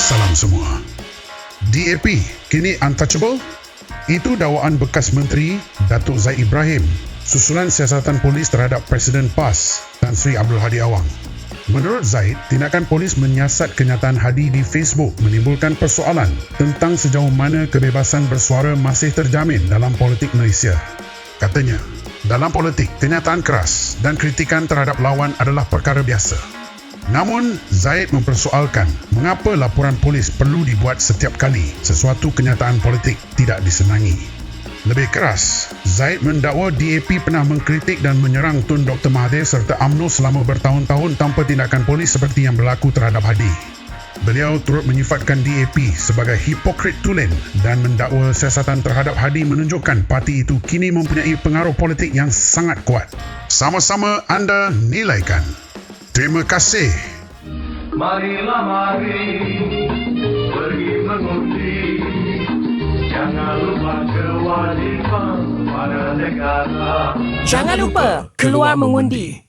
Salam semua. DAP kini untouchable? Itu dakwaan bekas Menteri Datuk Zaid Ibrahim susulan siasatan polis terhadap Presiden PAS Tan Sri Abdul Hadi Awang. Menurut Zaid, tindakan polis menyiasat kenyataan Hadi di Facebook menimbulkan persoalan tentang sejauh mana kebebasan bersuara masih terjamin dalam politik Malaysia. Katanya, dalam politik, kenyataan keras dan kritikan terhadap lawan adalah perkara biasa. Namun, Zaid mempersoalkan mengapa laporan polis perlu dibuat setiap kali sesuatu kenyataan politik tidak disenangi. Lebih keras, Zaid mendakwa DAP pernah mengkritik dan menyerang Tun Dr. Mahathir serta UMNO selama bertahun-tahun tanpa tindakan polis seperti yang berlaku terhadap Hadi. Beliau turut menyifatkan DAP sebagai hipokrit tulen dan mendakwa siasatan terhadap Hadi menunjukkan parti itu kini mempunyai pengaruh politik yang sangat kuat. Sama-sama anda nilaikan. Terima kasih. Marilah mari pergi mengundi, jangan lupa kewajipan pada negara. Jangan lupa keluar mengundi.